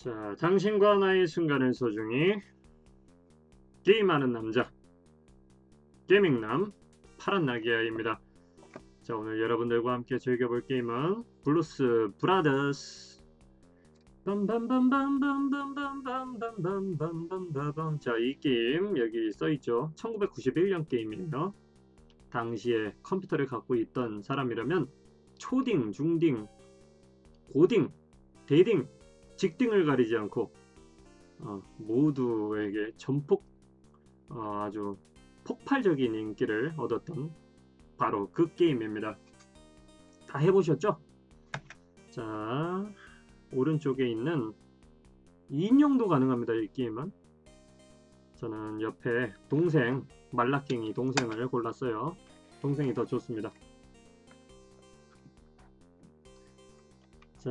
자, 당신과 나의 순간을 소중히 게임하는 남자 게임밍남 파란 나기야입니다. 자, 오늘 여러분들과 함께 즐겨볼 게임은 블루스 브라더스 빰빰빰빰빰빰빰빰빰빰빰빰빰. 자, 이 게임 여기 써있죠. 1991년 게임이에요. 당시에 컴퓨터를 갖고 있던 사람이라면 초딩, 중딩, 고딩, 대딩, 직딩을 가리지 않고 모두에게 전폭 아주 폭발적인 인기를 얻었던 바로 그 게임입니다. 다 해보셨죠? 자, 오른쪽에 있는 인용도 가능합니다. 이 게임은. 저는 옆에 동생, 말라깽이 동생을 골랐어요. 동생이 더 좋습니다. 자,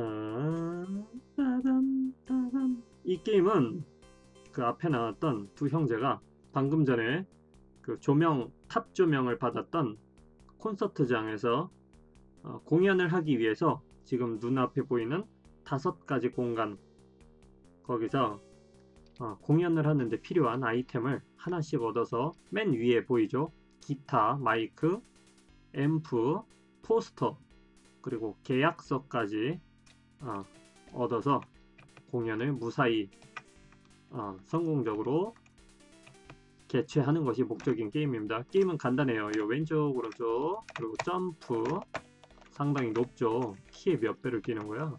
이 게임은 그 앞에 나왔던 두 형제가 방금 전에 그 탑 조명을 받았던 콘서트장에서 공연을 하기 위해서 지금 눈앞에 보이는 5가지 공간, 거기서 공연을 하는데 필요한 아이템을 하나씩 얻어서 맨 위에 보이죠? 기타, 마이크, 앰프, 포스터, 그리고 계약서까지 얻어서 공연을 무사히 성공적으로 개최하는 것이 목적인 게임입니다. 게임은 간단해요. 요 왼쪽 오른쪽 그리고 점프 상당히 높죠. 키의 몇 배를 뛰는 거야.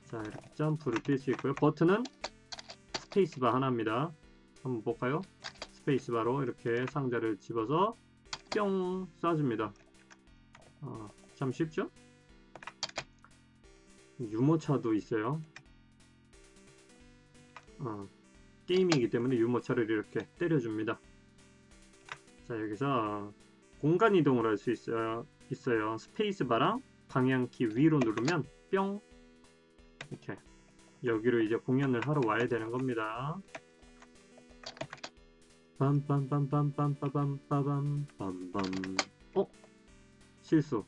자, 이렇게 점프를 뛸 수 있고요. 버튼은 스페이스바 하나입니다. 한번 볼까요? 스페이스바로 이렇게 상자를 집어서 뿅 쏴줍니다. 참 쉽죠? 유모차도 있어요. 게임이기 때문에 유모차를 이렇게 때려줍니다. 자, 여기서 공간 이동을 할 수 있어요. 스페이스바랑 방향키 위로 누르면 뿅 이렇게 여기로 이제 공연을 하러 와야 되는 겁니다. 빰빰빰빰빰빰빰빰빰빰. 실수.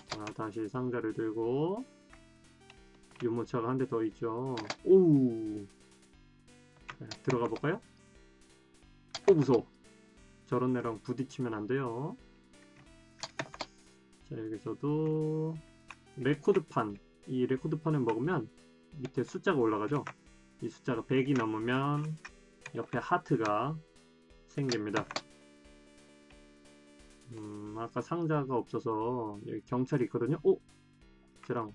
자, 다시 상자를 들고 유모차가 한 대 더 있죠. 오우. 자, 들어가 볼까요? 무서워. 저런 애랑 부딪히면 안 돼요. 자, 여기서도 레코드판. 이 레코드판을 먹으면 밑에 숫자가 올라가죠. 이 숫자가 100이 넘으면 옆에 하트가 생깁니다. 아까 상자가 없어서 여기 경찰이 있거든요. 쟤랑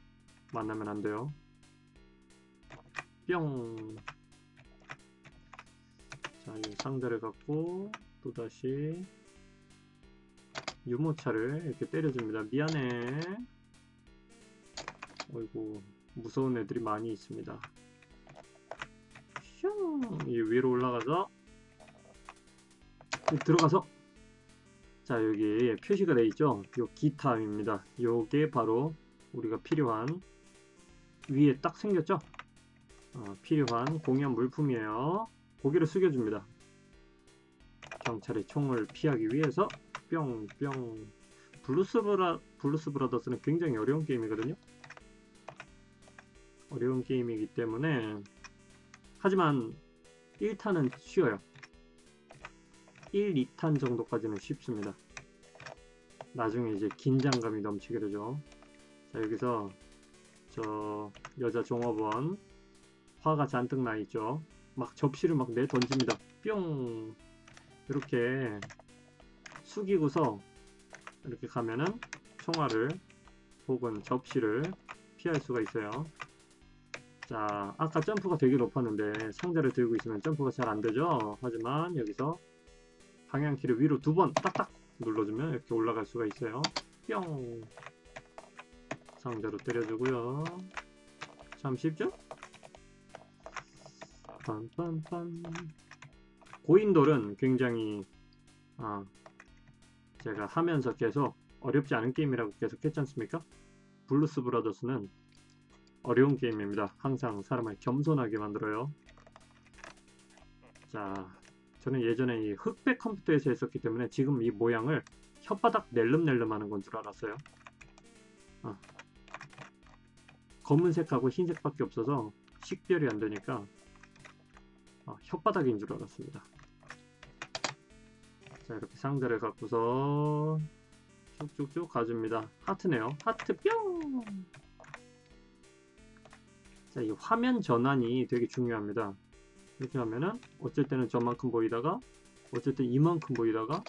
만나면 안 돼요. 뿅. 자, 이 상자를 갖고 또다시 유모차를 이렇게 때려줍니다. 미안해. 어이구, 무서운 애들이 많이 있습니다. 이 위로 올라가서 들어가서, 자, 여기 표시가 되어 있죠. 요 기타입니다. 요게 바로 우리가 필요한, 위에 딱 생겼죠. 필요한 공연 물품이에요. 고개를 숙여줍니다. 경찰의 총을 피하기 위해서 뿅뿅. 블루스 브라더스는 굉장히 어려운 게임이거든요. 어려운 게임이기 때문에, 하지만 1탄은 쉬워요. 1, 2탄 정도까지는 쉽습니다. 나중에 이제 긴장감이 넘치게 되죠. 자, 여기서 저 여자 종업원 화가 잔뜩 나 있죠. 막 접시를 막 내 던집니다. 뿅. 이렇게 숙이고서 이렇게 가면은 총알을 혹은 접시를 피할 수가 있어요. 자, 아까 점프가 되게 높았는데 상자를 들고 있으면 점프가 잘 안되죠. 하지만 여기서 방향키를 위로 2번 딱딱 눌러주면 이렇게 올라갈 수가 있어요. 뿅. 상자로 때려주고요. 참 쉽죠? 빰빰빰. 고인돌은 굉장히 제가 하면서 계속 어렵지 않은 게임이라고 계속 했지 않습니까? 블루스 브라더스는 어려운 게임입니다. 항상 사람을 겸손하게 만들어요. 자, 저는 예전에 이 흑백 컴퓨터에서 했었기 때문에 지금 이 모양을 혓바닥 낼름낼름 하는 건 줄 알았어요. 검은색하고 흰색밖에 없어서 식별이 안 되니까 혓바닥인 줄 알았습니다. 자, 이렇게 상자를 갖고서 쭉쭉쭉 가줍니다. 하트네요. 하트 뿅! 자, 이 화면 전환이 되게 중요합니다. 이렇게 하면은 어쩔 때는 저만큼 보이다가 어쩔 때 이만큼 보이다가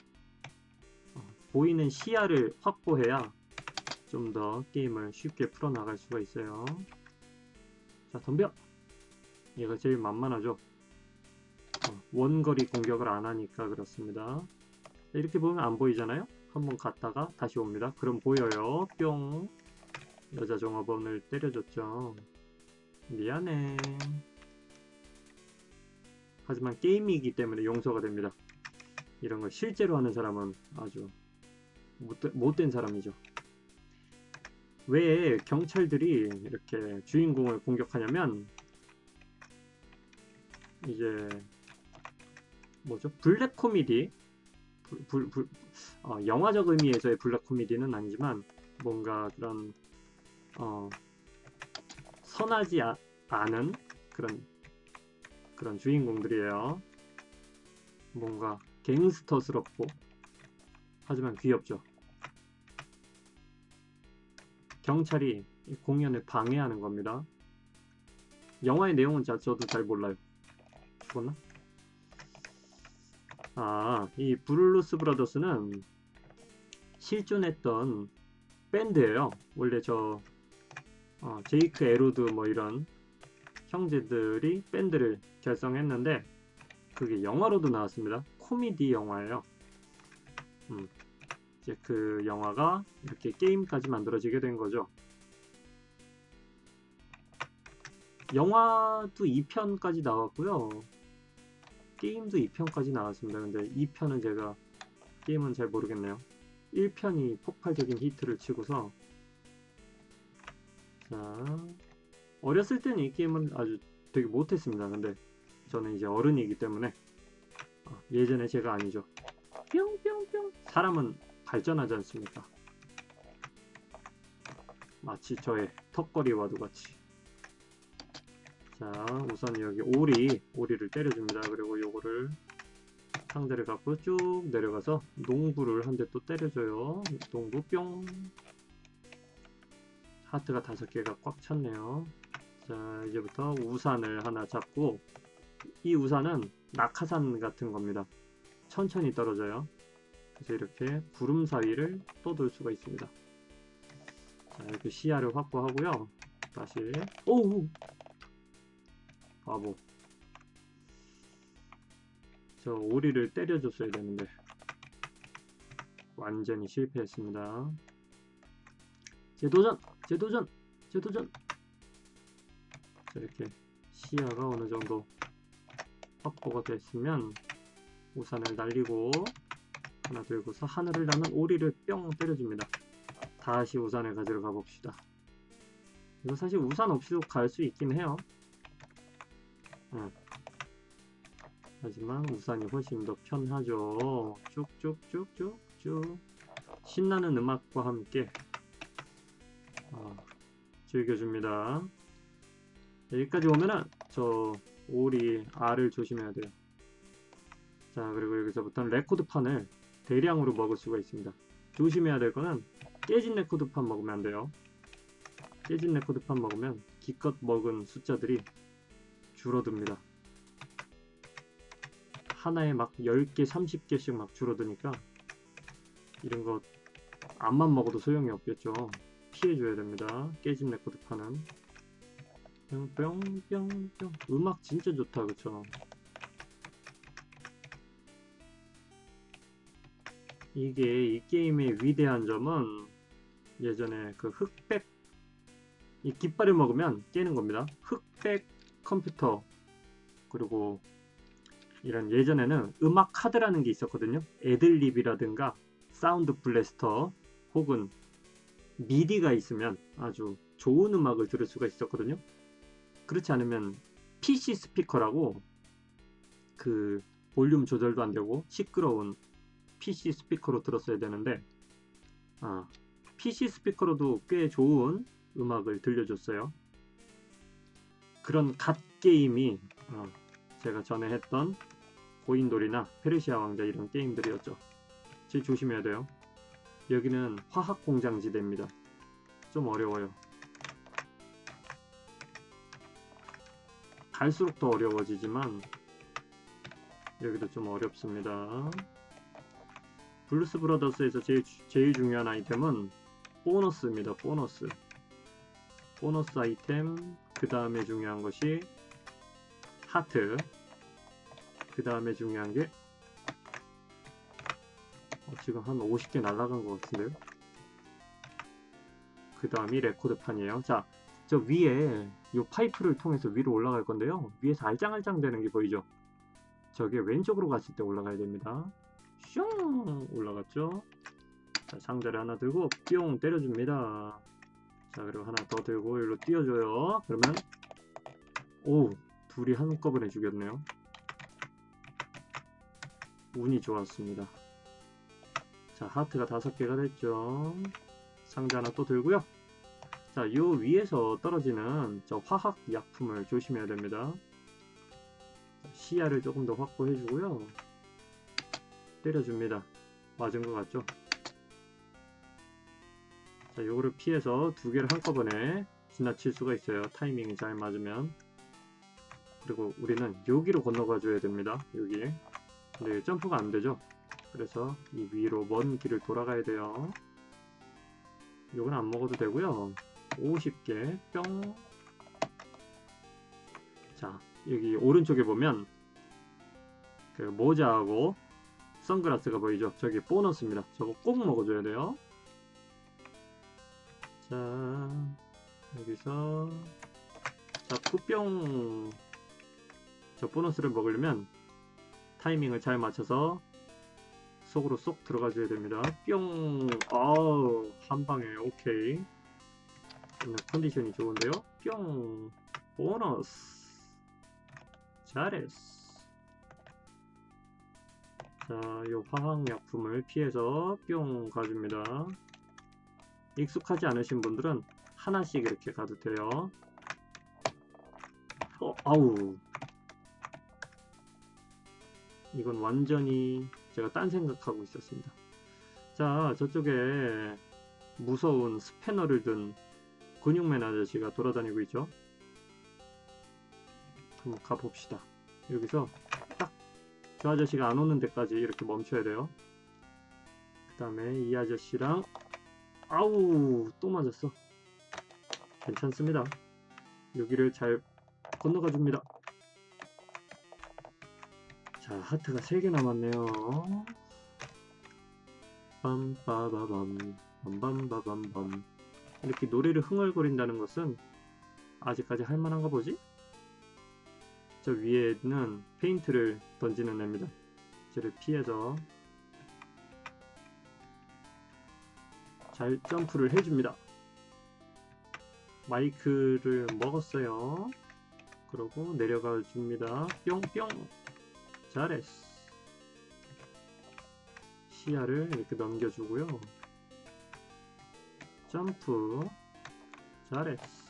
보이는 시야를 확보해야 좀 더 게임을 쉽게 풀어나갈 수가 있어요. 자, 덤벼! 얘가 제일 만만하죠. 원거리 공격을 안 하니까 그렇습니다. 이렇게 보면 안 보이잖아요. 한번 갔다가 다시 옵니다. 그럼 보여요. 뿅! 여자 종업원을 때려줬죠. 미안해. 하지만 게임이기 때문에 용서가 됩니다. 이런 걸 실제로 하는 사람은 아주 못된 사람이죠. 왜 경찰들이 이렇게 주인공을 공격하냐면 이제 뭐죠? 블랙 코미디 영화적 의미에서의 블랙 코미디는 아니지만 뭔가 그런 선하지 않은 그런 주인공들이에요. 뭔가 갱스터스럽고 하지만 귀엽죠. 경찰이 공연을 방해하는 겁니다. 영화의 내용은 저도 잘 몰라요. 죽었나? 이 블루스 브라더스는 실존했던 밴드예요. 원래 제이크 에로드 뭐 이런 형제들이 밴드를 결성했는데 그게 영화로도 나왔습니다. 코미디 영화예요. 이제 그 영화가 이렇게 게임까지 만들어지게 된 거죠. 영화도 2편까지 나왔고요. 게임도 2편까지 나왔습니다. 근데 2편은 제가 게임은 잘 모르겠네요. 1편이 폭발적인 히트를 치고서 자, 어렸을 때는 이 게임은 아주 되게 못했습니다. 근데 저는 이제 어른이기 때문에 예전에 제가 아니죠. 뿅뿅뿅 사람은 발전하지 않습니까? 마치 저의 턱걸이와도 같이. 자, 우선 여기 오리를 때려줍니다. 그리고 요거를 상대를 갖고 쭉 내려가서 농부를 한 대 또 때려줘요. 농부 뿅. 하트가 5개가 꽉 찼네요. 자, 이제부터 우산을 하나 잡고 이 우산은 낙하산 같은 겁니다. 천천히 떨어져요. 그래서 이렇게 구름 사이를 떠돌 수가 있습니다. 자, 이렇게 시야를 확보하고요. 다시 오우 바보. 저 오리를 때려줬어야 되는데 완전히 실패했습니다. 재도전! 재도전! 재도전! 자, 이렇게 시야가 어느 정도 확보가 됐으면 우산을 날리고 하나 들고서 하늘을 나는 오리를 뿅 때려줍니다. 다시 우산을 가지러 가봅시다. 이거 사실 우산 없이도 갈 수 있긴 해요. 하지만 우산이 훨씬 더 편하죠. 쭉쭉쭉쭉쭉 신나는 음악과 함께 즐겨줍니다. 여기까지 오면은 저 오리 알을 조심해야 돼요. 자, 그리고 여기서부터는 레코드판을 대량으로 먹을 수가 있습니다. 조심해야 될 거는 깨진 레코드판 먹으면 안 돼요. 깨진 레코드판 먹으면 기껏 먹은 숫자들이 줄어듭니다. 하나에 막 10개, 30개씩 막 줄어드니까 이런 거 암만 먹어도 소용이 없겠죠. 피해줘야 됩니다. 깨진 레코드판은. 뿅뿅뿅뿅. 음악 진짜 좋다, 그쵸? 이게 이 게임의 위대한 점은 예전에 그 흑백 이 깃발을 먹으면 깨는 겁니다. 흑백 컴퓨터 그리고 이런 예전에는 음악 카드라는 게 있었거든요. 애들립이라든가 사운드 블래스터 혹은 미디가 있으면 아주 좋은 음악을 들을 수가 있었거든요. 그렇지 않으면 PC 스피커라고 그 볼륨 조절도 안 되고 시끄러운 PC 스피커로 들었어야 되는데 PC 스피커로도 꽤 좋은 음악을 들려줬어요. 그런 갓 게임이 제가 전에 했던 고인돌이나 페르시아 왕자 이런 게임들이었죠. 제일 조심해야 돼요. 여기는 화학 공장지대입니다. 좀 어려워요. 갈수록 더 어려워지지만 여기도 좀 어렵습니다. 블루스 브라더스에서 제일 중요한 아이템은 보너스입니다. 보너스 아이템. 그 다음에 중요한 것이 하트. 그 다음에 중요한 게 지금 한 50개 날라간 것 같은데요. 그 다음이 레코드판이에요. 자, 저 위에 이 파이프를 통해서 위로 올라갈 건데요. 위에서 알짱알짱 되는 게 보이죠? 저게 왼쪽으로 갔을 때 올라가야 됩니다. 슝! 올라갔죠? 자, 상자를 하나 들고 뿅 때려줍니다. 자, 그리고 하나 더 들고 여기로 띄워줘요. 그러면 오! 둘이 한꺼번에 죽였네요. 운이 좋았습니다. 자, 하트가 5개가 됐죠. 상자 하나 또 들고요. 자, 요 위에서 떨어지는 저 화학 약품을 조심해야 됩니다. 시야를 조금 더 확보해 주고요. 때려줍니다. 맞은 것 같죠? 자, 요거를 피해서 2개를 한꺼번에 지나칠 수가 있어요. 타이밍이 잘 맞으면. 그리고 우리는 여기로 건너가 줘야 됩니다. 여기. 근데 점프가 안 되죠? 그래서 이 위로 먼 길을 돌아가야 돼요. 요건 안 먹어도 되고요. 50개 뿅. 자, 여기 오른쪽에 보면 그 모자하고 선글라스가 보이죠? 저기 보너스입니다. 저거 꼭 먹어줘야 돼요. 자, 여기서 자, 푸뿅. 저 보너스를 먹으려면 타이밍을 잘 맞춰서 속으로 쏙 들어가줘야 됩니다. 뿅. 아우, 한 방에 오케이. 오늘 컨디션이 좋은데요. 뿅. 보너스. 잘했어. 자, 요 화학약품을 피해서 뿅 가줍니다. 익숙하지 않으신 분들은 하나씩 이렇게 가도 돼요. 아우. 이건 완전히 제가 딴 생각하고 있었습니다. 자, 저쪽에 무서운 스패너를 든 근육맨 아저씨가 돌아다니고 있죠. 한번 가봅시다. 여기서 딱 저 아저씨가 안 오는 데까지 이렇게 멈춰야 돼요. 그 다음에 이 아저씨랑 아우, 또 맞았어. 괜찮습니다. 여기를 잘 건너가 줍니다. 자, 하트가 3개 남았네요. 빰빠바밤 빰빰바밤밤. 이렇게 노래를 흥얼거린다는 것은 아직까지 할만한가 보지? 저 위에는 페인트를 던지는 애입니다. 쟤를 피해서 잘 점프를 해줍니다. 마이크를 먹었어요. 그러고 내려가 줍니다. 뿅뿅. 잘했어. 시야를 이렇게 넘겨주고요. 점프. 잘했어.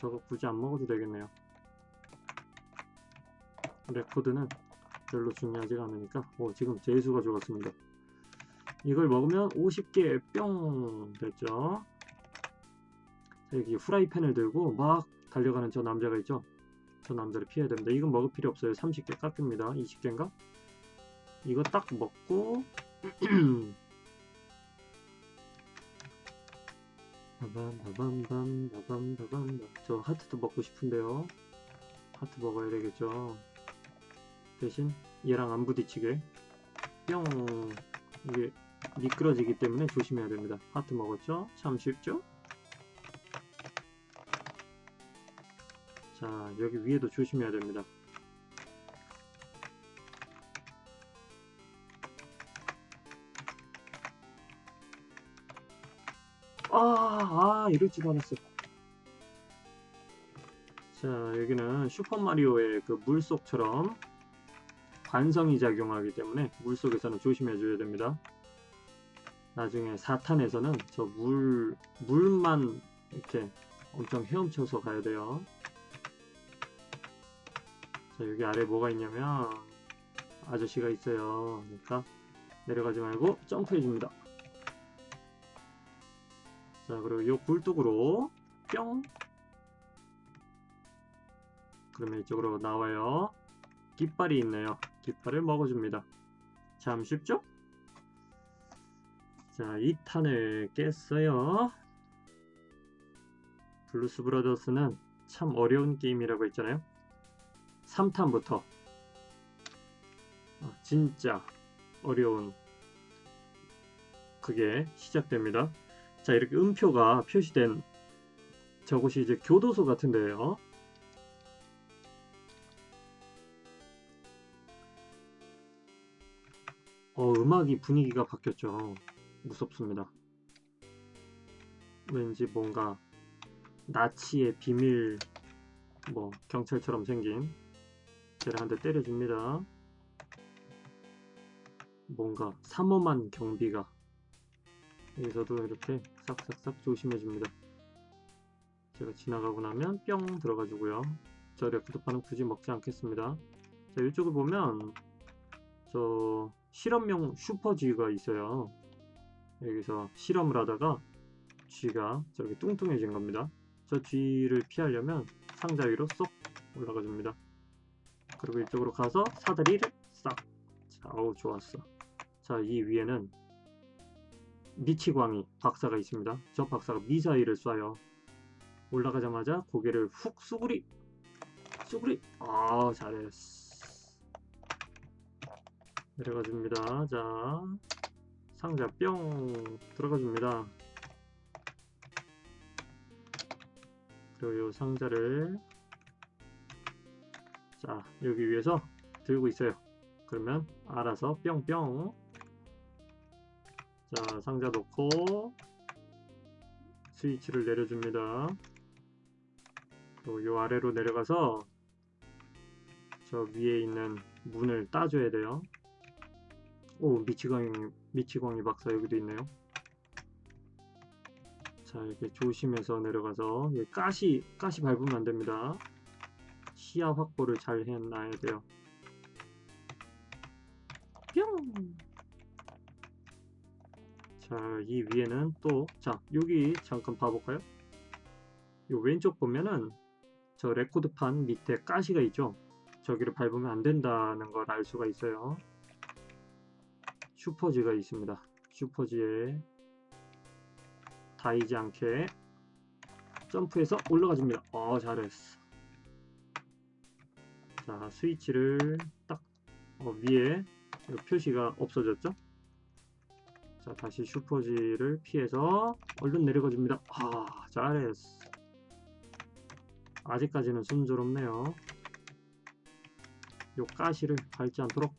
저거 굳이 안 먹어도 되겠네요. 레코드는 별로 중요하지가 않으니까. 지금 재수가 좋았습니다. 이걸 먹으면 50개 뿅 됐죠. 자, 여기 후라이팬을 들고 막 달려가는 저 남자가 있죠. 저 남자를 피해야 됩니다. 이건 먹을 필요 없어요. 30개 깎입니다. 20개인가? 이거 딱 먹고 저 하트도 먹고 싶은데요. 하트 먹어야 되겠죠. 대신 얘랑 안 부딪히게 뿅. 이게 미끄러지기 때문에 조심해야 됩니다. 하트 먹었죠? 참 쉽죠? 자, 여기 위에도 조심해야 됩니다. 이럴 줄 알았어. 자, 여기는 슈퍼마리오의 그 물속처럼 관성이 작용하기 때문에 물속에서는 조심해 줘야 됩니다. 나중에 4탄에서는 저 물만 이렇게 엄청 헤엄쳐서 가야 돼요. 자, 여기 아래 뭐가 있냐면 아저씨가 있어요. 그러니까 내려가지 말고 점프해 줍니다. 자, 그리고 요 굴뚝으로 뿅. 그러면 이쪽으로 나와요. 깃발이 있네요. 깃발을 먹어줍니다. 참 쉽죠? 자, 2탄을 깼어요. 블루스 브라더스는 참 어려운 게임이라고 했잖아요. 3탄부터 진짜 어려운 그게 시작됩니다. 자, 이렇게 음표가 표시된 저곳이 이제 교도소 같은 데예요. 음악이 분위기가 바뀌었죠. 무섭습니다. 왠지 뭔가 나치의 비밀 뭐 경찰처럼 생긴 쟤를 한 대 때려줍니다. 뭔가 삼엄한 경비가 여기서도 이렇게 싹싹싹 조심해줍니다. 제가 지나가고 나면 뿅 들어가주고요. 저 레크드파는 굳이 먹지 않겠습니다. 자, 이쪽을 보면 저 실험용 슈퍼 G가 있어요. 여기서 실험을 하다가 G가 저렇게 뚱뚱해진 겁니다. 저 G를 피하려면 상자 위로 쏙 올라가 줍니다. 그리고 이쪽으로 가서 사다리를 싹. 자, 어우 좋았어. 자, 이 위에는 미치광이 박사가 있습니다. 저 박사가 미사일을 쏴요. 올라가자마자 고개를 훅 수구리. 아, 잘했어. 내려가 줍니다. 자, 상자 뿅 들어가 줍니다. 그리고 이 상자를 자, 여기 위에서 들고 있어요. 그러면 알아서 뿅뿅. 자, 상자 놓고 스위치를 내려줍니다. 또 요 아래로 내려가서 저 위에 있는 문을 따줘야 돼요. 오, 미치광이 박사 여기도 있네요. 자, 이렇게 조심해서 내려가서 가시 밟으면 안 됩니다. 시야 확보를 잘 해놔야 돼요. 뿅! 자, 이 위에는 또, 자, 여기 잠깐 봐볼까요? 요 왼쪽 보면은 저 레코드판 밑에 가시가 있죠? 저기를 밟으면 안 된다는 걸 알 수가 있어요. 슈퍼지가 있습니다. 슈퍼지에 닿이지 않게 점프해서 올라가 줍니다. 잘했어. 자, 스위치를 딱 위에 표시가 없어졌죠? 자, 다시 슈퍼지를 피해서 얼른 내려가 줍니다. 잘했어. 아직까지는 순조롭네요. 요 가시를 밟지 않도록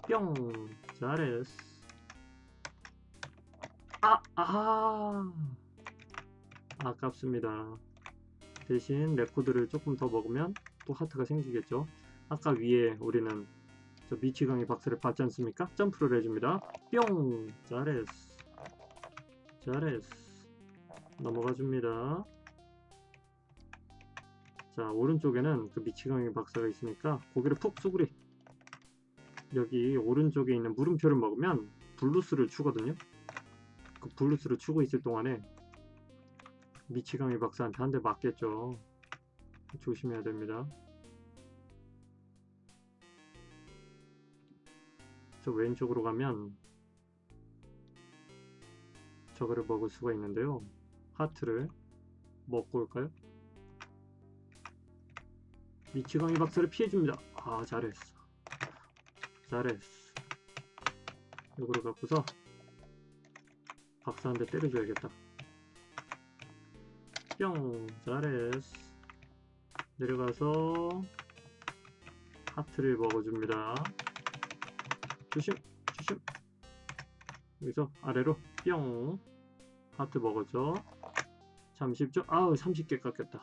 뿅! 잘했어. 아깝습니다. 대신 레코드를 조금 더 먹으면 또 하트가 생기겠죠. 아까 위에 우리는 저 미치광이 박스를 받지 않습니까? 점프를 해줍니다. 뿅! 잘했어. 넘어가 줍니다. 자, 오른쪽에는 그 미치광이 박사가 있으니까 고개를 푹 수그리. 여기 오른쪽에 있는 물음표를 먹으면 블루스를 추거든요. 그 블루스를 추고 있을 동안에 미치광이 박사한테 한 대 맞겠죠. 조심해야 됩니다. 저 왼쪽으로 가면 저거를 먹을 수가 있는데요. 하트를 먹고 올까요? 미치광이 박사를 피해줍니다. 잘했어. 이거를 갖고서 박사 한 대 때려줘야겠다. 뿅! 잘했어. 내려가서 하트를 먹어줍니다. 조심! 여기서 아래로 뿅! 하트 먹었죠? 참 쉽죠? 30개 깎였다.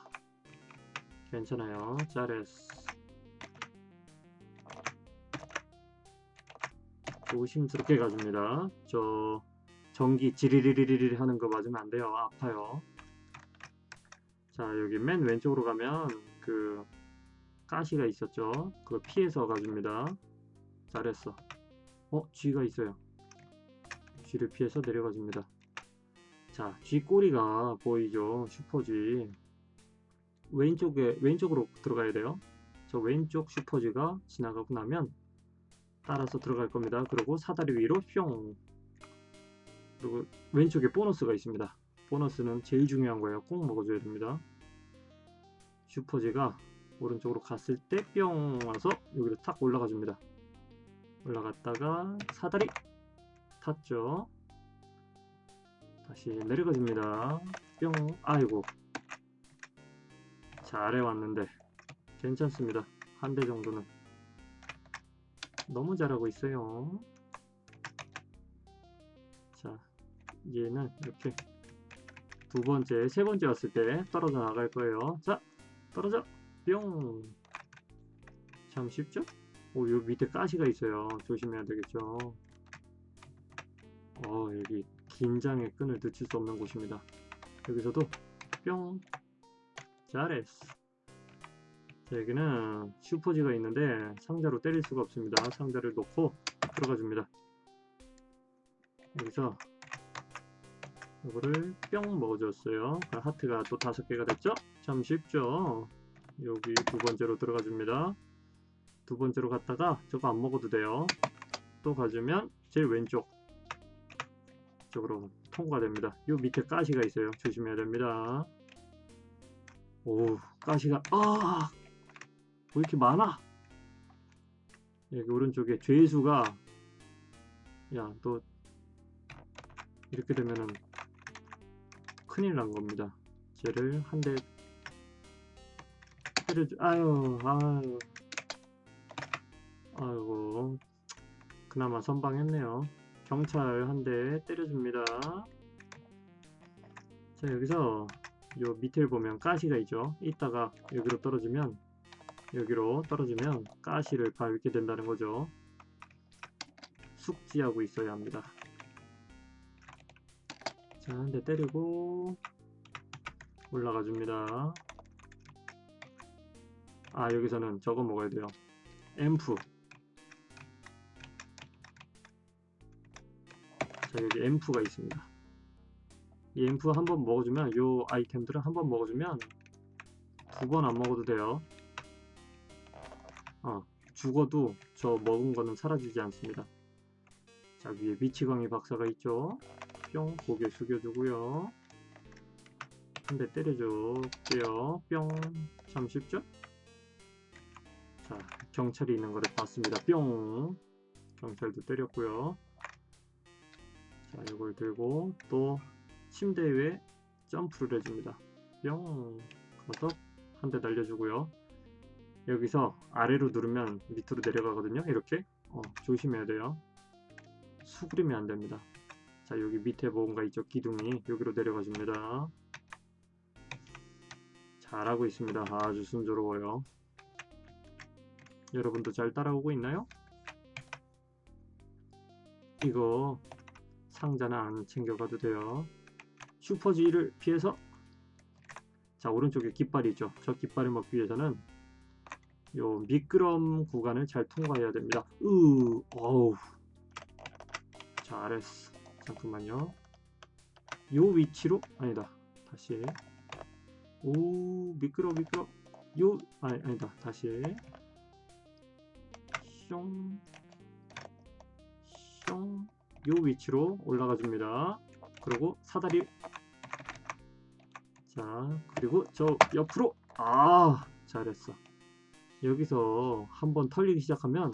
괜찮아요. 잘했어. 조심스럽게 가줍니다. 저 전기 지리리리리 하는 거 맞으면 안 돼요. 아파요. 자, 여기 맨 왼쪽으로 가면 그 가시가 있었죠. 그거 피해서 가줍니다. 잘했어. 쥐가 있어요. 쥐를 피해서 내려가줍니다. 자, 쥐 꼬리가 보이죠? 슈퍼쥐. 왼쪽으로 들어가야 돼요. 저 왼쪽 슈퍼쥐가 지나가고 나면 따라서 들어갈 겁니다. 그리고 사다리 위로 뿅. 그리고 왼쪽에 보너스가 있습니다. 보너스는 제일 중요한 거예요. 꼭 먹어줘야 됩니다. 슈퍼쥐가 오른쪽으로 갔을 때 뿅 와서 여기로 탁 올라가 줍니다. 올라갔다가 사다리 탔죠. 다시 내려가 줍니다. 뿅. 아이고. 자, 아래 왔는데 괜찮습니다. 한 대 정도는. 너무 잘하고 있어요. 자, 얘는 이렇게 두 번째, 세 번째 왔을 때 떨어져 나갈 거예요. 자, 떨어져. 뿅. 참 쉽죠? 요 밑에 가시가 있어요. 조심해야 되겠죠. 여기 긴장의 끈을 늦출 수 없는 곳입니다. 여기서도 뿅. 잘했어. 자, 여기는 슈퍼지가 있는데 상자로 때릴 수가 없습니다. 상자를 놓고 들어가 줍니다. 여기서 이거를 뿅 먹어줬어요. 하트가 또 5개가 됐죠? 참 쉽죠? 여기 두 번째로 들어가 줍니다. 두 번째로 갔다가 저거 안 먹어도 돼요. 또 가주면 제일 왼쪽 쪽으로 통과됩니다. 요 밑에 가시가 있어요. 조심해야 됩니다. 오, 가시가 왜 이렇게 많아? 여기 오른쪽에 죄수가 또 이렇게 되면은 큰일 난 겁니다. 쟤를 한 대 때려주. 아이고, 그나마 선방했네요. 경찰 한 대 때려줍니다. 자, 여기서 요 밑을 보면 가시가 있죠. 이따가 여기로 떨어지면 가시를 밟게 된다는 거죠. 숙지하고 있어야 합니다. 자, 한 대 때리고 올라가 줍니다. 여기서는 저거 먹어야 돼요. 앰프. 자, 여기 앰프가 있습니다. 이 앰프 한번 먹어주면, 요 아이템들은 한번 먹어주면 2번 안 먹어도 돼요. 죽어도 저 먹은 거는 사라지지 않습니다. 자, 위에 미치광이 박사가 있죠. 뿅. 고개 숙여주고요. 한 대 때려줄게요. 뿅. 참 쉽죠? 자, 경찰이 있는 거를 봤습니다. 뿅. 경찰도 때렸고요. 자, 이걸 들고 또 침대 위에 점프를 해줍니다. 뿅. 가서 한 대 날려주고요. 여기서 아래로 누르면 밑으로 내려가거든요. 이렇게 조심해야 돼요. 수그리면 안 됩니다. 자, 여기 밑에 뭔가 있죠. 기둥이. 여기로 내려가 줍니다. 잘하고 있습니다. 아주 순조로워요. 여러분도 잘 따라오고 있나요? 이거 상자는 안 챙겨가도 돼요. 슈퍼지를 피해서, 자, 오른쪽에 깃발이 있죠. 저 깃발을 먹기 위해서는 요 미끄럼 구간을 잘 통과해야 됩니다. 어우, 잘했어. 잠깐만요. 요 위치로, 아니다, 다시. 미끄러. 아니다, 다시. 숑. 요 위치로 올라가 줍니다. 그리고 사다리. 자, 그리고 저 옆으로. 잘했어. 여기서 한번 털리기 시작하면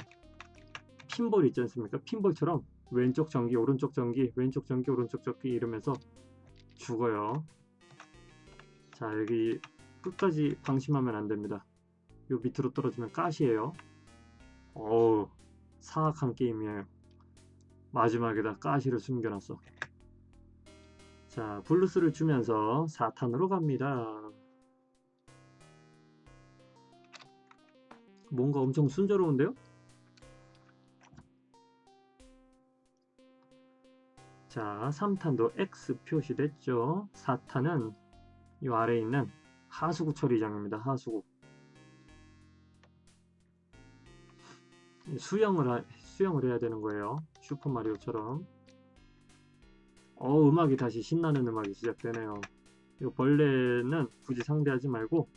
핀볼 있지 않습니까? 핀볼처럼 왼쪽 전기, 오른쪽 전기, 왼쪽 전기, 오른쪽 전기 이러면서 죽어요. 자, 여기 끝까지 방심하면 안 됩니다. 요 밑으로 떨어지면 가시예요. 사악한 게임이에요. 마지막에다 가시를 숨겨놨어. 자, 블루스를 주면서 4탄으로 갑니다. 뭔가 엄청 순조로운데요? 자, 3탄도 X 표시됐죠. 4탄은 이 아래에 있는 하수구 처리장입니다. 하수구. 수영을 해야 되는 거예요. 슈퍼마리오처럼. 음악이 다시 신나는 음악이 시작되네요. 이 벌레는 굳이 상대하지 말고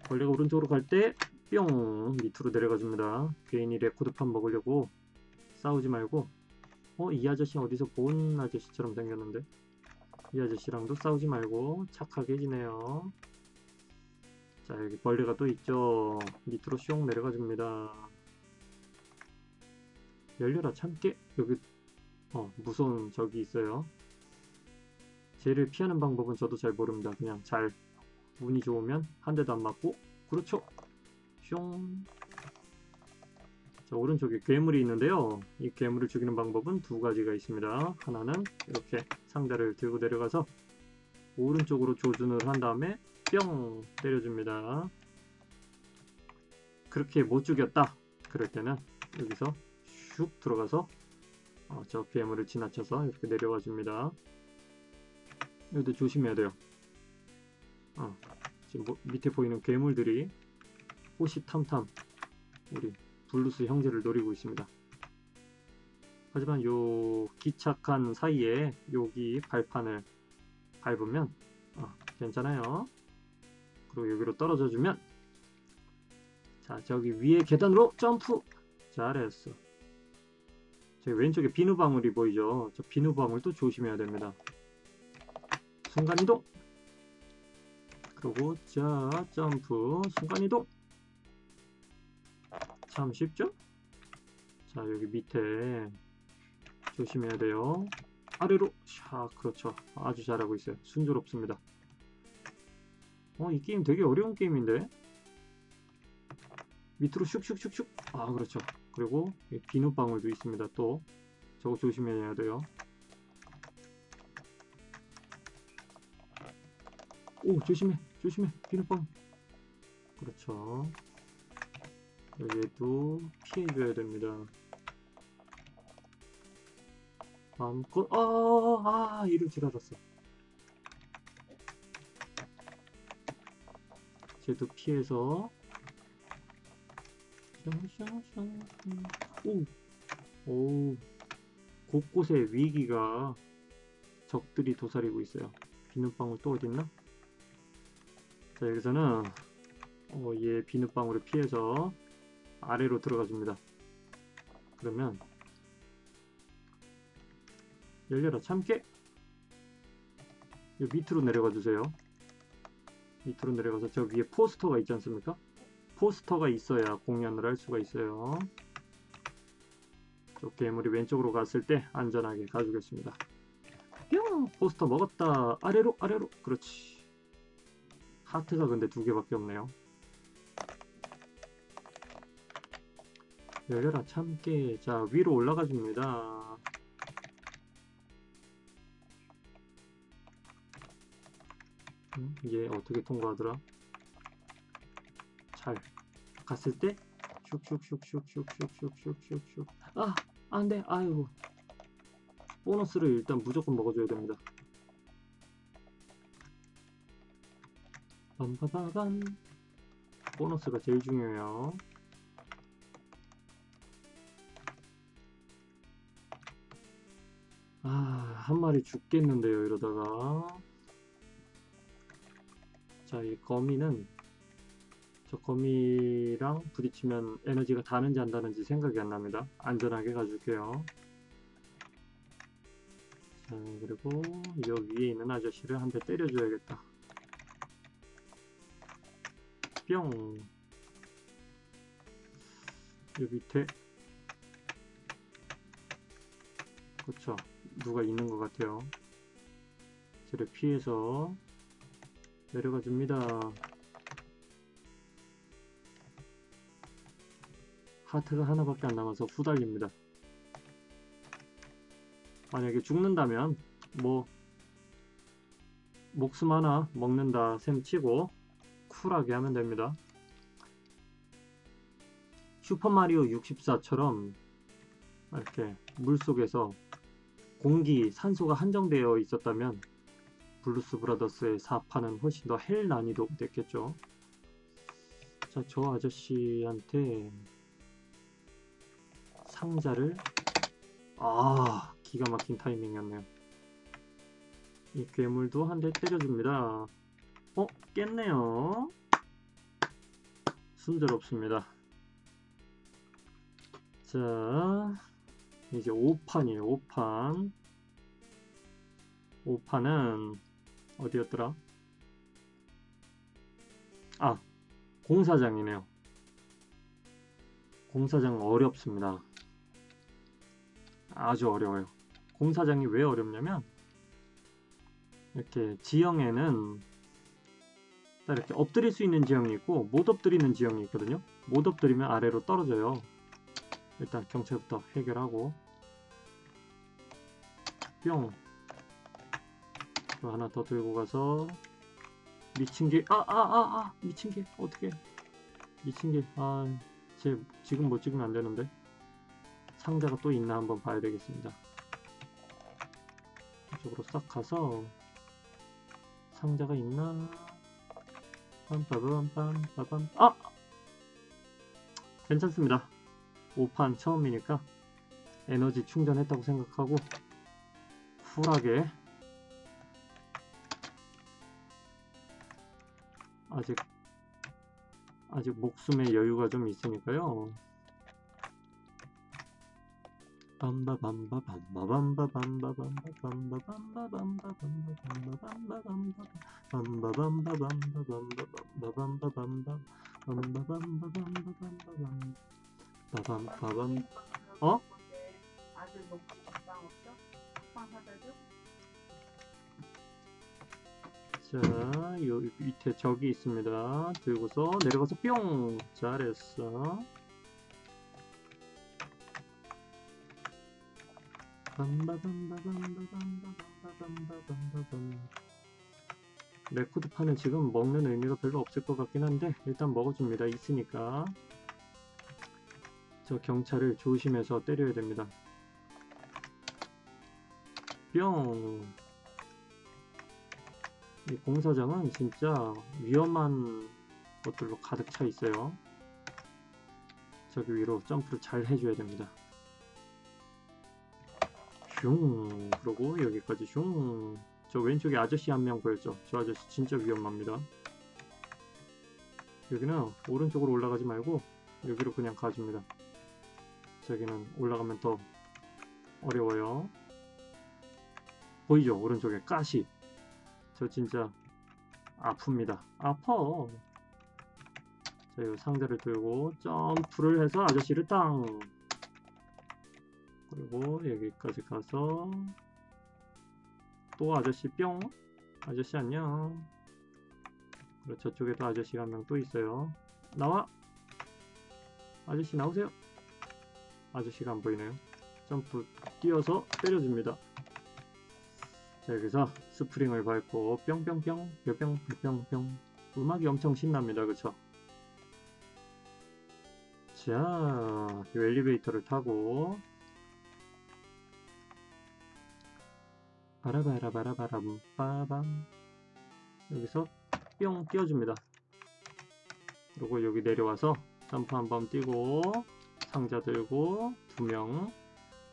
벌레가 오른쪽으로 갈 때 뿅 밑으로 내려가 줍니다. 괜히 레코드판 먹으려고 싸우지 말고 이 아저씨 어디서 본 아저씨처럼 생겼는데 이 아저씨랑도 싸우지 말고 착하게 지내요. 자, 여기 벌레가 또 있죠. 밑으로 슉 내려가 줍니다. 열려라 참깨. 여기 무서운 적이 있어요. 쟤를 피하는 방법은 저도 잘 모릅니다. 그냥 잘 운이 좋으면 한 대도 안 맞고 그렇죠. 슝. 자, 오른쪽에 괴물이 있는데요. 이 괴물을 죽이는 방법은 두 가지가 있습니다. 하나는 이렇게 상자를 들고 내려가서 오른쪽으로 조준을 한 다음에 뿅 때려줍니다. 그렇게 못 죽였다. 그럴 때는 여기서 슉 들어가서 저 괴물을 지나쳐서 이렇게 내려와 줍니다. 여기도 조심해야 돼요. 지금 밑에 보이는 괴물들이 호시탐탐 우리 블루스 형제를 노리고 있습니다. 하지만 요 기착한 사이에 여기 발판을 밟으면 괜찮아요. 그리고 여기로 떨어져 주면 자, 저기 위에 계단으로 점프. 잘했어. 저기 왼쪽에 비누방울이 보이죠? 저 비누방울도 조심해야 됩니다. 순간이동. 그리고 자, 점프. 순간이동. 참 쉽죠? 자, 여기 밑에 조심해야 돼요. 아래로 샤. 그렇죠. 아주 잘하고 있어요. 순조롭습니다. 이 게임 되게 어려운 게임인데 밑으로 슉슉슉슉. 그렇죠. 그리고 비누방울도 있습니다. 또 저거 조심해야 돼요. 오, 조심해 비누방울. 그렇죠. 여기에도 피해줘야 됩니다. 마음껏 이럴 줄 알았어. 쟤도 피해서 오, 곳곳에 위기가 적들이 도사리고 있어요. 비눗방울 또 어딨나? 자, 여기서는 얘 비눗방울을 피해서 아래로 들어가 줍니다. 그러면 열려라 참깨. 요 밑으로 내려가 주세요. 밑으로 내려가서 저 위에 포스터가 있지 않습니까? 포스터가 있어야 공연을 할 수가 있어요. 저 괴물이 왼쪽으로 갔을 때 안전하게 가주겠습니다. 뿅! 포스터 먹었다. 아래로 그렇지. 하트가 근데 두 개밖에 없네요. 열려라 참깨. 자, 위로 올라가 줍니다. 이게 어떻게 통과하더라? 잘 갔을 때 슉슉슉슉슉슉슉슉슉슉. 안돼. 아이고, 보너스를 일단 무조건 먹어줘야 됩니다. 빰빠바밤. 보너스가 제일 중요해요. 한 마리 죽겠는데요 이러다가. 자, 이 거미는 저 거미랑 부딪히면 에너지가 다는지 안 다는지 생각이 안 납니다. 안전하게 가줄게요. 자, 그리고 여 위에 있는 아저씨를 한 대 때려줘야겠다. 뿅. 여 밑에 그쵸, 누가 있는 것 같아요. 쟤를 피해서 내려가 줍니다. 하트가 하나밖에 안 남아서 후달립니다. 만약에 죽는다면 뭐 목숨 하나 먹는다 셈 치고 쿨하게 하면 됩니다. 슈퍼마리오 64처럼 이렇게 물속에서 공기, 산소가 한정되어 있었다면 블루스 브라더스의 4판은 훨씬 더 헬 난이도 됐겠죠. 자, 저 아저씨한테 상자를 기가 막힌 타이밍이었네요. 이 괴물도 한 대 때려줍니다. 깼네요. 순조롭습니다. 자, 이제 5판이에요. 5판. 5판은 어디였더라? 공사장이네요. 공사장 어렵습니다. 아주 어려워요. 공사장이 왜 어렵냐면 이렇게 지형에는 딱 이렇게 엎드릴 수 있는 지형이 있고 못 엎드리는 지형이 있거든요. 못 엎드리면 아래로 떨어져요. 일단 경찰부터 해결하고 뿅. 또 하나 더 들고 가서 미친개 미친개 어떻게 미친개 지금 못 찍으면 안되는데 상자가 또 있나 한번 봐야 되겠습니다. 이쪽으로 싹 가서 상자가 있나 빰빠밤빰빠밤 괜찮습니다. 5판 처음이니까 에너지 충전했다고 생각하고 쿨하게 아직 목숨에 여유가 좀 있으니까요. 자, 여기 밑에 적이 있습니다. 들고서 내려가서 뿅! 잘했어. 레코드판은 지금 먹는 의미가 별로 없을 것 같긴 한데 일단 먹어줍니다. 있으니까. 저 경찰을 조심해서 때려야 됩니다. 뿅! 이 공사장은 진짜 위험한 것들로 가득 차 있어요. 저기 위로 점프를 잘 해줘야 됩니다. 슝! 그러고 여기까지 슝! 저 왼쪽에 아저씨 한 명 보였죠? 저 아저씨 진짜 위험합니다. 여기는 오른쪽으로 올라가지 말고 여기로 그냥 가줍니다. 저기는 올라가면 더 어려워요. 보이죠? 오른쪽에 가시. 저 진짜 아픕니다. 아파. 자, 이 상자를 들고 점프를 해서 아저씨를 땅. 그리고 여기까지 가서 또 아저씨 뿅. 아저씨 안녕. 그리고 저쪽에도 아저씨가 한 명 또 있어요. 나와. 아저씨 나오세요. 아저씨가 안 보이네요. 점프 뛰어서 때려줍니다. 자, 여기서 스프링을 밟고 뿅뿅뿅 뿅뿅뿅뿅. 음악이 엄청 신납니다. 그쵸? 자, 이 엘리베이터를 타고 바라바라바라바람 빠밤. 여기서 뿅 띄워줍니다. 그리고 여기 내려와서 점프 한번 뛰고 상자 들고 2명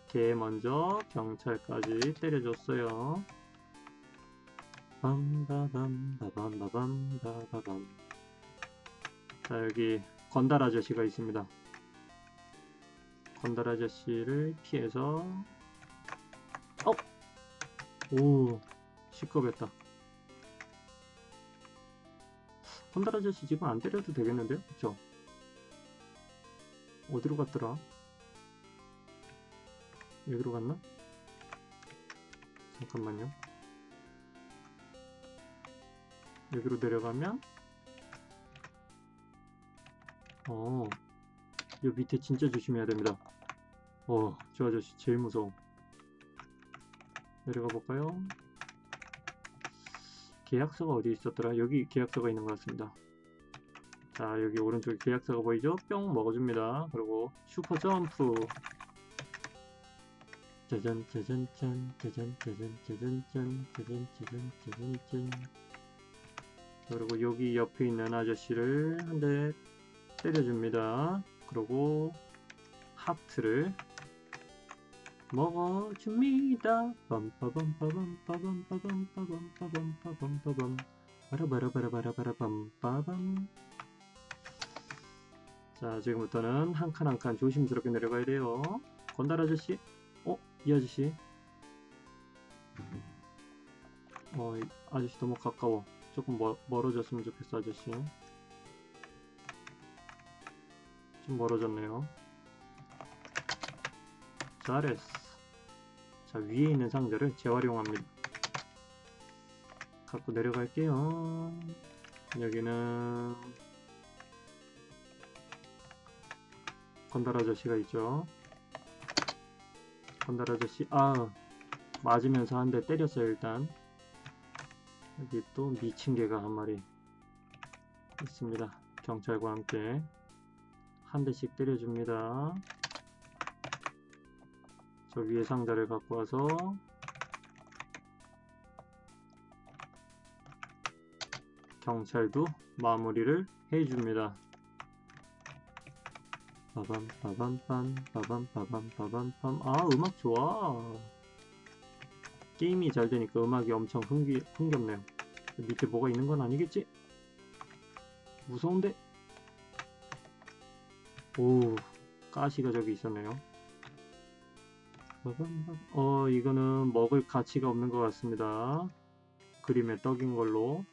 개 먼저 경찰까지 때려줬어요. 빰바밤바밤바밤바밤. 자, 여기 건달 아저씨가 있습니다. 건달 아저씨를 피해서 오, 시끄럽다. 건달 아저씨 지금 안 때려도 되겠는데요? 그쵸? 어디로 갔더라? 여기로 갔나? 잠깐만요. 여기로 내려가면 요 밑에 진짜 조심해야 됩니다. 저 아저씨 제일 무서워. 내려가 볼까요? 계약서가 어디 있었더라? 여기 계약서가 있는 것 같습니다. 자, 여기 오른쪽에 계약서가 보이죠? 뿅 먹어줍니다. 그리고 슈퍼 점프 짜잔 짜잔 짠 짜잔 짜잔 짜잔 짠 짜잔 짜잔 짜잔 짠. 그리고 여기 옆에 있는 아저씨를 한 대 때려줍니다. 그리고 하트를 먹어줍니다. 빰빠밤빠밤빠밤빠밤빠밤빠밤빠밤 바라바라바라바라바라밤빠밤. 자, 지금부터는 한 칸 한 칸 조심스럽게 내려가야 돼요. 건달 아저씨? 이 아저씨? 이 아저씨 너무 가까워. 조금 멀어졌으면 좋겠어, 아저씨. 좀 멀어졌네요. 잘했어. 자, 위에 있는 상자를 재활용합니다. 갖고 내려갈게요. 여기는 건달 아저씨가 있죠. 건달 아저씨, 맞으면서 한 대 때렸어요. 일단 여기 또 미친 개가 한 마리 있습니다. 경찰과 함께 한 대씩 때려줍니다. 저 위에 상자를 갖고 와서 경찰도 마무리를 해줍니다. 빠밤 빠밤빰 빠밤 빠밤 빠밤빰. 음악 좋아. 게임이 잘 되니까 음악이 엄청 흥겹네요. 밑에 뭐가 있는 건 아니겠지? 무서운데? 오, 가시가 저기 있었네요. 이거는 먹을 가치가 없는 것 같습니다. 그림의 떡인 걸로.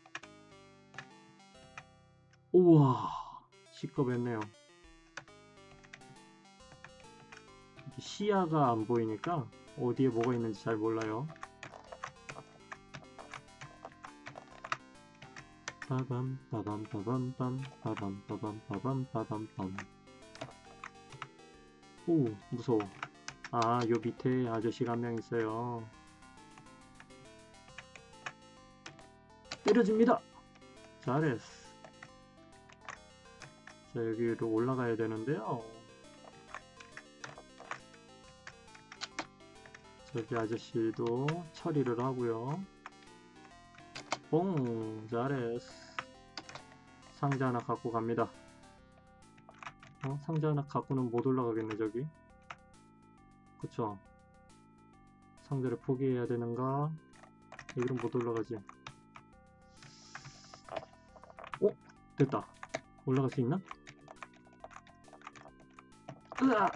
우와, 시끄럽네요. 시야가 안 보이니까 어디에 뭐가 있는지 잘 몰라요. 빠밤 빠밤 빠밤 빰 빠밤 빠밤 빠밤 빠밤 빰. 오, 무서워. 요 밑에 아저씨가 한 명 있어요. 때려줍니다. 잘했어. 자, 여기로 올라가야 되는데요. 저기 아저씨도 처리를 하고요. 뽕, 잘했어. 상자 하나 갖고 갑니다. 상자 하나 갖고는 못 올라가겠네. 저기 그쵸? 상자를 포기해야 되는가? 여기로 못 올라가지. 됐다. 올라갈 수 있나?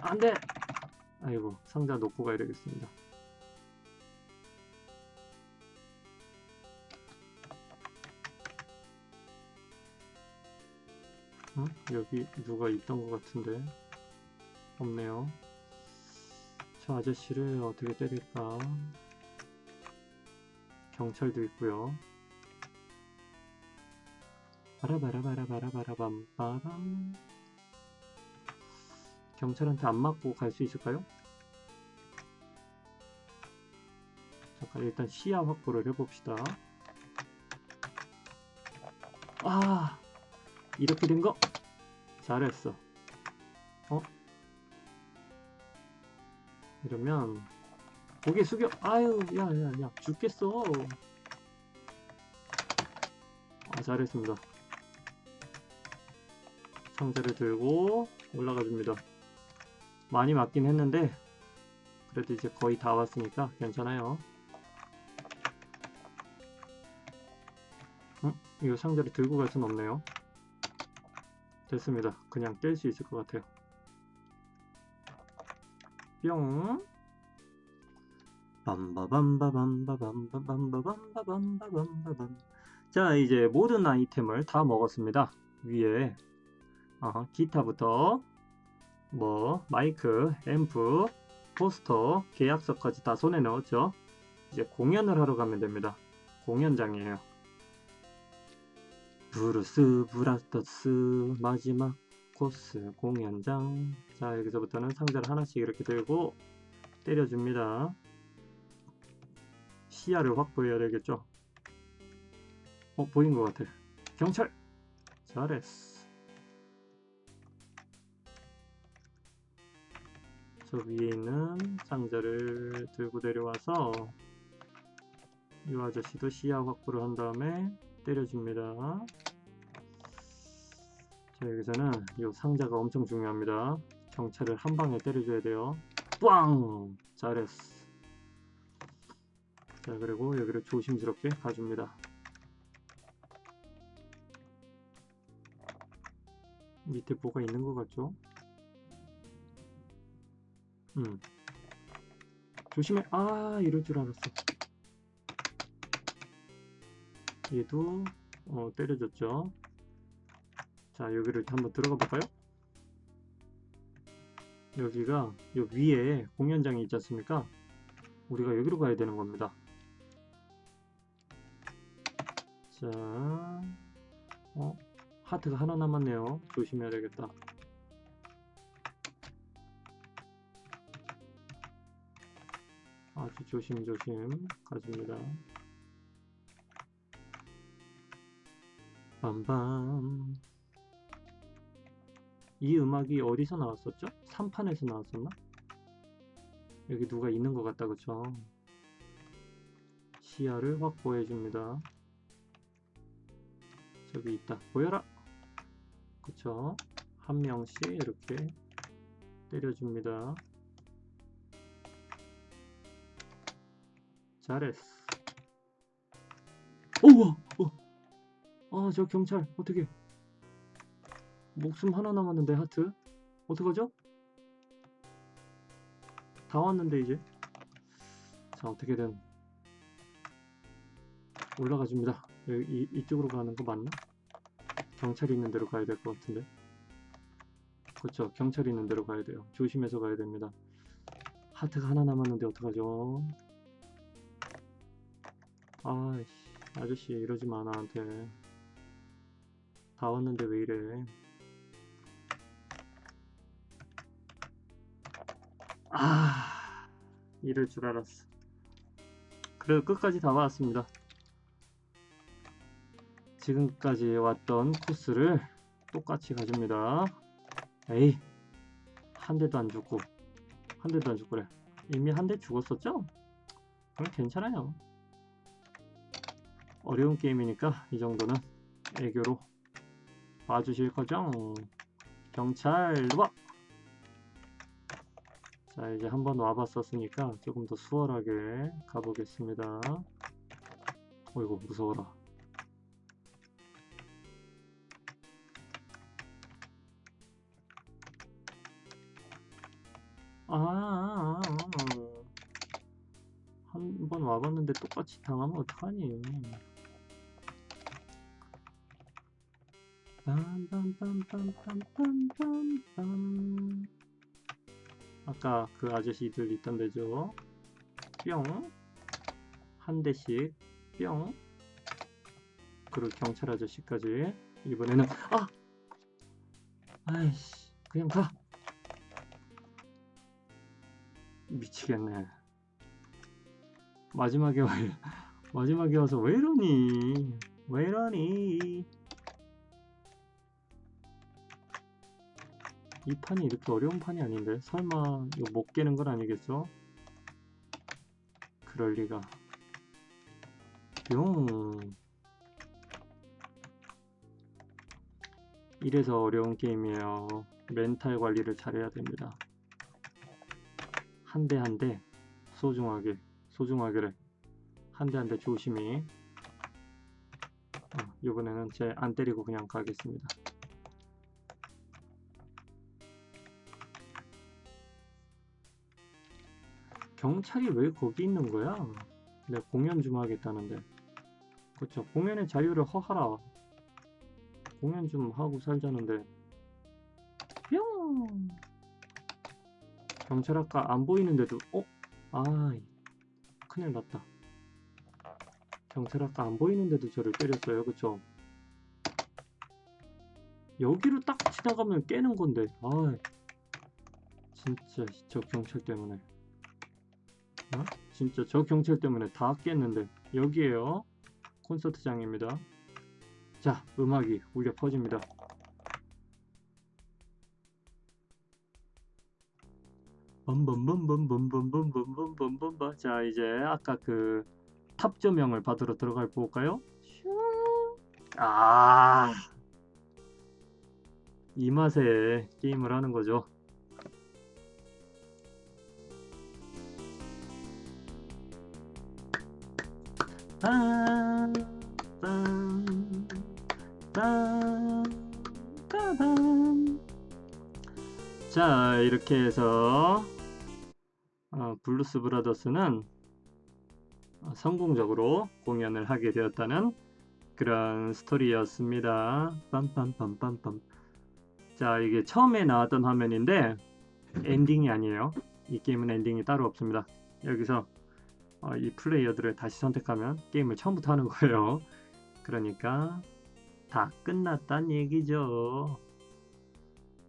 안돼. 아이고, 상자 놓고 가야 되겠습니다. 여기 누가 있던 것 같은데 없네요. 저 아저씨를 어떻게 때릴까? 경찰도 있고요. 바라바라바라바라바라밤. 경찰한테 안 맞고 갈 수 있을까요? 잠깐 일단 시야 확보를 해봅시다. 이렇게 된 거? 잘했어. 이러면 고개 숙여. 아유, 야 죽겠어. 잘했습니다. 상자를 들고 올라가 줍니다. 많이 맞긴 했는데 그래도 이제 거의 다 왔으니까 괜찮아요. 이거 상자를 들고 갈 순 없네요. 됐습니다. 그냥 깰 수 있을 것 같아요. 뿅. 빰바밤바밤바밤바밤바밤바밤바밤. 자, 이제 모든 아이템을 다 먹었습니다. 위에 기타부터 마이크, 앰프, 포스터, 계약서까지 다 손에 넣었죠. 이제 공연을 하러 가면 됩니다. 공연장이에요. 브루스 브라더스 마지막 코스 공연장. 자, 여기서부터는 상자를 하나씩 이렇게 들고 때려줍니다. 시야를 확보해야 되겠죠. 보인 것 같아. 경찰! 잘했어. 저 위에 있는 상자를 들고 내려와서 이 아저씨도 시야 확보를 한 다음에 때려줍니다. 자, 여기서는 이 상자가 엄청 중요합니다. 경찰을 한 방에 때려줘야 돼요. 꽝! 잘했어. 자, 그리고 여기를 조심스럽게 가줍니다. 밑에 뭐가 있는 것 같죠? 조심해. 아, 이럴 줄 알았어. 얘도 때려줬죠. 자, 여기를 한번 들어가 볼까요? 여기가 요 위에 공연장이 있지 않습니까? 우리가 여기로 가야 되는 겁니다. 자, 하트가 하나 남았네요. 조심해야 되겠다. 아주 조심조심 가줍니다. 빰빰. 이 음악이 어디서 나왔었죠? 3판에서 나왔었나? 여기 누가 있는 것 같다, 그쵸? 시야를 확보해줍니다. 저기 있다. 보여라! 그쵸? 한 명씩 이렇게 때려줍니다. 잘했어. 우와! 저 경찰 어떻게 목숨 하나 남았는데 하트 어떡하죠? 다 왔는데 이제. 자, 어떻게든 올라가 줍니다. 여기 이쪽으로 가는 거 맞나? 경찰이 있는 데로 가야 될 것 같은데. 그렇죠, 경찰이 있는 데로 가야 돼요. 조심해서 가야 됩니다. 하트가 하나 남았는데 어떡하죠? 아이씨, 아저씨 이러지 마. 나한테 다 왔는데 왜 이래. 이럴 줄 알았어. 그래도 끝까지 다 왔습니다. 지금까지 왔던 코스를 똑같이 가줍니다. 에이, 한 대도 안 죽고 그래. 이미 한 대 죽었었죠? 그럼 괜찮아요. 어려운 게임이니까 이 정도는 애교로 봐주실 거죠? 경찰 와! 자, 이제 한번 와봤었으니까 조금 더 수월하게 가보겠습니다. 어이구, 무서워라. 한 번 와봤는데 똑같이 당하면 어떡하니. 빰빰빰빰빰빰빰. 아까 그 아저씨들 있던 데죠. 뿅. 한 대씩 뿅. 그리고 경찰 아저씨까지. 이번에는 아이씨, 그냥 가. 미치겠네. 마지막에 와서 왜 이러니? 왜 이러니? 이 판이 이렇게 어려운 판이 아닌데 설마 이거 못 깨는 건 아니겠죠? 그럴 리가. 뿅. 이래서 어려운 게임이에요. 멘탈 관리를 잘해야 됩니다. 한 대 한 대 소중하게래. 한 대 한 대 조심히. 이번에는 제 안 때리고 그냥 가겠습니다. 경찰이 왜 거기 있는 거야? 내가 공연 좀 하겠다는데. 그쵸, 공연의 자유를 허하라. 공연 좀 하고 살자는데. 뿅! 경찰 아까 안 보이는데도 큰일 났다. 경찰 아까 안 보이는데도 저를 때렸어요. 그쵸? 여기로 딱 지나가면 깨는 건데. 진짜 저 경찰 때문에. 진짜 저 경찰 때문에 다 깼는데. 여기에요. 콘서트장입니다. 자, 음악이 울려 퍼집니다. 범범범범범범범범범범범범. 자, 이제 아까 그 탑 조명을 받으러 들어갈 볼까요? 아, 이 맛에 게임을 하는 거죠. 빰, 빰, 빰, 빠밤. 자, 이렇게 해서 블루스 브라더스는 성공적으로 공연을 하게 되었다는 그런 스토리였습니다. 빰빰빰빰빰. 자, 이게 처음에 나왔던 화면인데 엔딩이 아니에요. 이 게임은 엔딩이 따로 없습니다. 여기서 이 플레이어들을 다시 선택하면 게임을 처음부터 하는 거예요. 그러니까 다 끝났단 얘기죠.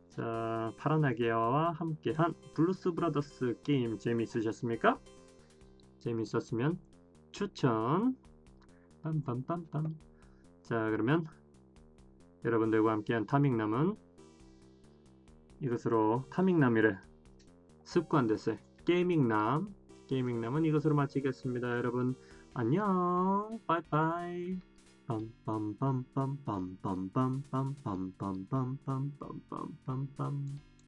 자, 파란 아기야와 함께한 블루스 브라더스 게임 재미있으셨습니까? 재미있었으면 추천. 빰빰빰빰. 자, 그러면 여러분들과 함께한 타밍남은 이것으로 타밍남이래 습관됐어요. 게이밍남은 이것으로 마치겠습니다. 여러분 안녕. 빠이빠이. 빰빰빰빰빰빰빰빰빰빰빰빰빰빰빰빰빰빰